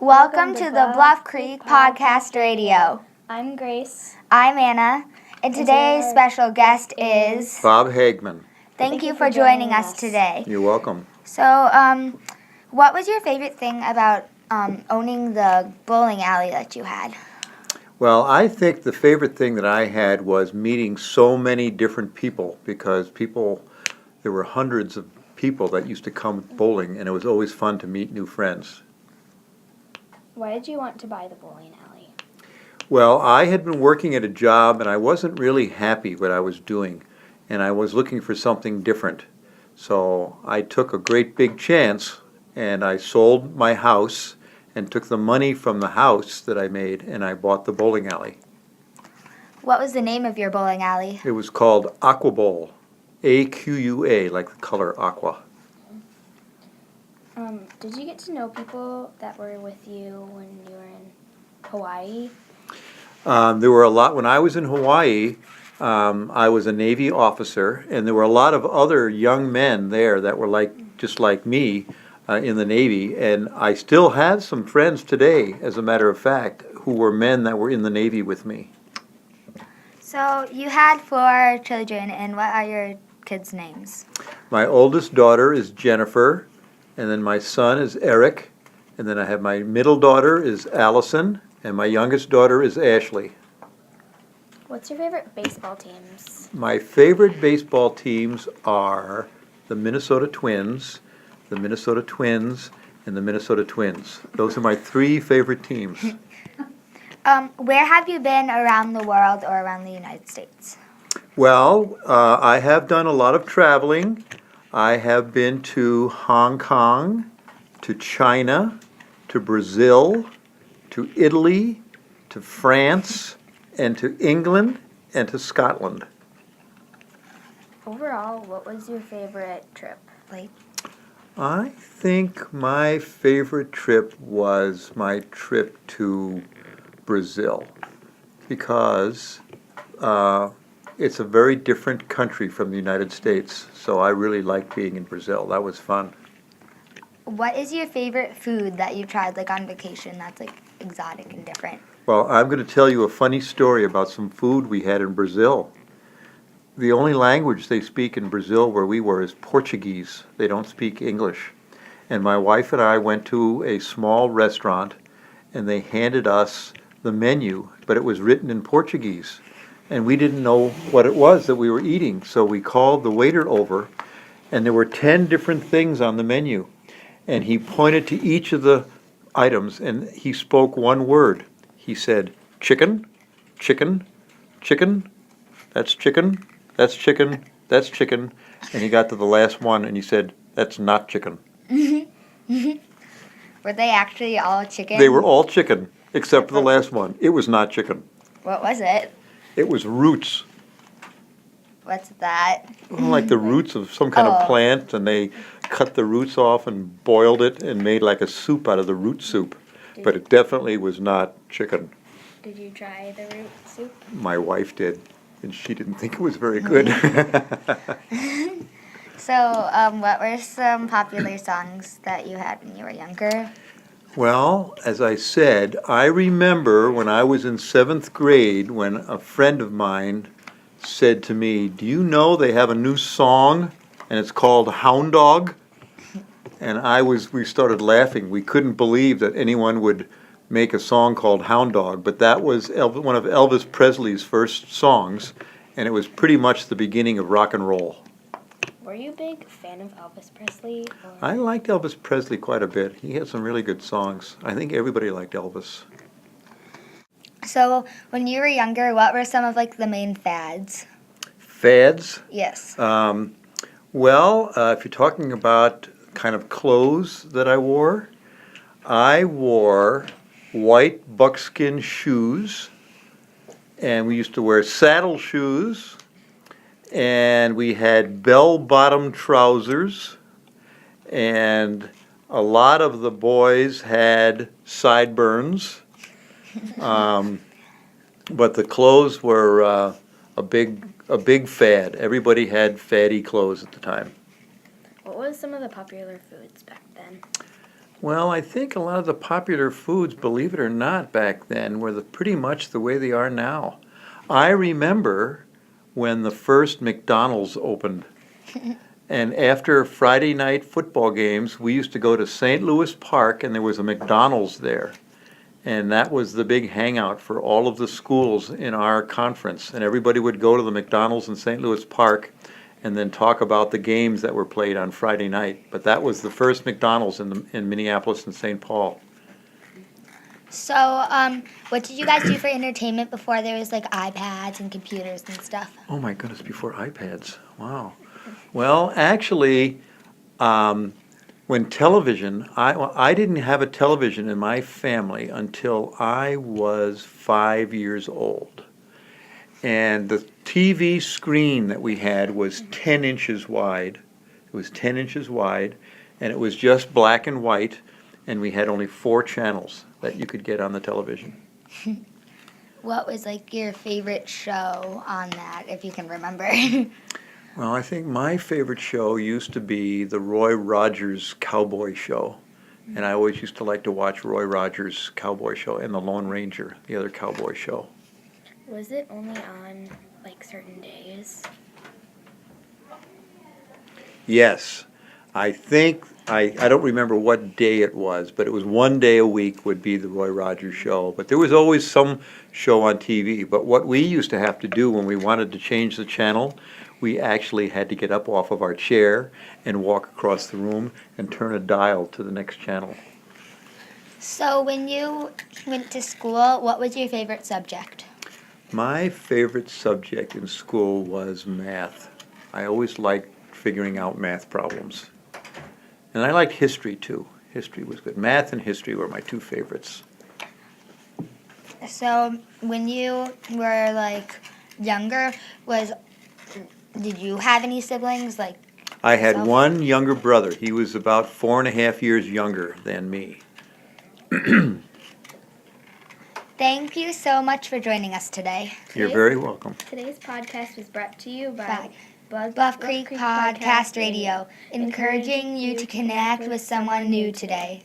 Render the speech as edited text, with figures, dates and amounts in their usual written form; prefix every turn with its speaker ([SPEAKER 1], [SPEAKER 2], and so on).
[SPEAKER 1] Welcome to the Bluff Creek Podcast Radio.
[SPEAKER 2] I'm Grace.
[SPEAKER 1] I'm Anna, and today's special guest is
[SPEAKER 3] Bob Hagman.
[SPEAKER 1] Thank you for joining us today.
[SPEAKER 3] You're welcome.
[SPEAKER 1] So, what was your favorite thing about owning the bowling alley that you had?
[SPEAKER 3] Well, I think the favorite thing that I had was meeting so many different people because there were hundreds of people that used to come bowling, and it was always fun to meet new friends.
[SPEAKER 2] Why did you want to buy the bowling alley?
[SPEAKER 3] Well, I had been working at a job, and I wasn't really happy what I was doing, and I was looking for something different. So I took a great big chance, and I sold my house and took the money from the house that I made, and I bought the bowling alley.
[SPEAKER 1] What was the name of your bowling alley?
[SPEAKER 3] It was called Aqua Bowl, A-Q-U-A, like the color aqua.
[SPEAKER 2] Did you get to know people that were with you when you were in Hawaii?
[SPEAKER 3] There were a lot. When I was in Hawaii, I was a Navy officer, and there were a lot of other young men there that were just like me in the Navy, and I still have some friends today, as a matter of fact, who were men that were in the Navy with me.
[SPEAKER 1] So, you had 4 children, and what are your kids' names?
[SPEAKER 3] My oldest daughter is Jennifer, and then my son is Eric, and then I have my middle daughter is Allison, and my youngest daughter is Ashley.
[SPEAKER 2] What's your favorite baseball teams?
[SPEAKER 3] My favorite baseball teams are the Minnesota Twins, and the Minnesota Twins. Those are my 3 favorite teams.
[SPEAKER 1] Where have you been around the world or around the United States?
[SPEAKER 3] Well, I have done a lot of traveling. I have been to Hong Kong, to China, to Brazil, to Italy, to France, and to England, and to Scotland.
[SPEAKER 2] Overall, what was your favorite trip?
[SPEAKER 3] I think my favorite trip was my trip to Brazil because it's a very different country from the United States, so I really liked being in Brazil. That was fun.
[SPEAKER 1] What is your favorite food that you tried on vacation that's exotic and different?
[SPEAKER 3] Well, I'm going to tell you a funny story about some food we had in Brazil. The only language they speak in Brazil where we were is Portuguese. They don't speak English. And my wife and I went to a small restaurant, and they handed us the menu, but it was written in Portuguese. And we didn't know what it was that we were eating, so we called the waiter over, and there were 10 different things on the menu. And he pointed to each of the items, and he spoke one word. He said, chicken, chicken, chicken, that's chicken, that's chicken, that's chicken. And he got to the last one, and he said, that's not chicken.
[SPEAKER 1] Were they actually all chicken?
[SPEAKER 3] They were all chicken, except for the last one. It was not chicken.
[SPEAKER 1] What was it?
[SPEAKER 3] It was roots.
[SPEAKER 1] What's that?
[SPEAKER 3] Like the roots of some kind of plant, and they cut the roots off and boiled it and made like a soup out of the root soup. But it definitely was not chicken.
[SPEAKER 2] Did you try the root soup?
[SPEAKER 3] My wife did, and she didn't think it was very good.
[SPEAKER 1] So, what were some popular songs that you had when you were younger?
[SPEAKER 3] Well, as I said, I remember when I was in 7th grade when a friend of mine said to me, do you know they have a new song and it's called Hound Dog? And we started laughing. We couldn't believe that anyone would make a song called Hound Dog, but that was one of Elvis Presley's first songs, and it was pretty much the beginning of rock and roll.
[SPEAKER 2] Were you a big fan of Elvis Presley?
[SPEAKER 3] I liked Elvis Presley quite a bit. He had some really good songs. I think everybody liked Elvis.
[SPEAKER 1] So, when you were younger, what were some of the main fads?
[SPEAKER 3] Fads?
[SPEAKER 1] Yes.
[SPEAKER 3] If you're talking about kind of clothes that I wore white buckskin shoes, and we used to wear saddle shoes, and we had bell-bottom trousers, and a lot of the boys had sideburns. But the clothes were a big fad. Everybody had faddy clothes at the time.
[SPEAKER 2] What was some of the popular foods back then?
[SPEAKER 3] Well, I think a lot of the popular foods, believe it or not, back then were pretty much the way they are now. I remember when the first McDonald's opened. And after Friday night football games, we used to go to St. Louis Park, and there was a McDonald's there. And that was the big hangout for all of the schools in our conference. And everybody would go to the McDonald's in St. Louis Park and then talk about the games that were played on Friday night. But that was the first McDonald's in Minneapolis and St. Paul.
[SPEAKER 1] So, what did you guys do for entertainment before there was like iPads and computers and stuff?
[SPEAKER 3] Oh my goodness, before iPads. Wow. Well, actually, when television, I didn't have a television in my family until I was 5 years old. And the TV screen that we had was 10 inches wide. It was 10 inches wide, and it was just black and white, and we had only 4 channels that you could get on the television.
[SPEAKER 1] What was like your favorite show on that, if you can remember?
[SPEAKER 3] Well, I think my favorite show used to be the Roy Rogers Cowboy Show. And I always used to like to watch Roy Rogers Cowboy Show and the Lone Ranger, the other cowboy show.
[SPEAKER 2] Was it only on like certain days?
[SPEAKER 3] Yes. I think, I don't remember what day it was, but it was one day a week would be the Roy Rogers Show. But there was always some show on TV. But what we used to have to do when we wanted to change the channel, we actually had to get up off of our chair and walk across the room and turn a dial to the next channel.
[SPEAKER 1] So, when you went to school, what was your favorite subject?
[SPEAKER 3] My favorite subject in school was math. I always liked figuring out math problems. And I liked history too. History was good. Math and history were my 2 favorites.
[SPEAKER 1] So, when you were like younger, did you have any siblings? Like,
[SPEAKER 3] I had
[SPEAKER 1] yourself?
[SPEAKER 3] one younger brother. He was about 4.5 years younger than me.
[SPEAKER 1] Thank you so much for joining us today.
[SPEAKER 3] You're very welcome.
[SPEAKER 2] Today's podcast was brought to you by
[SPEAKER 1] Bluff Creek Podcast Radio, encouraging you to connect with someone new today.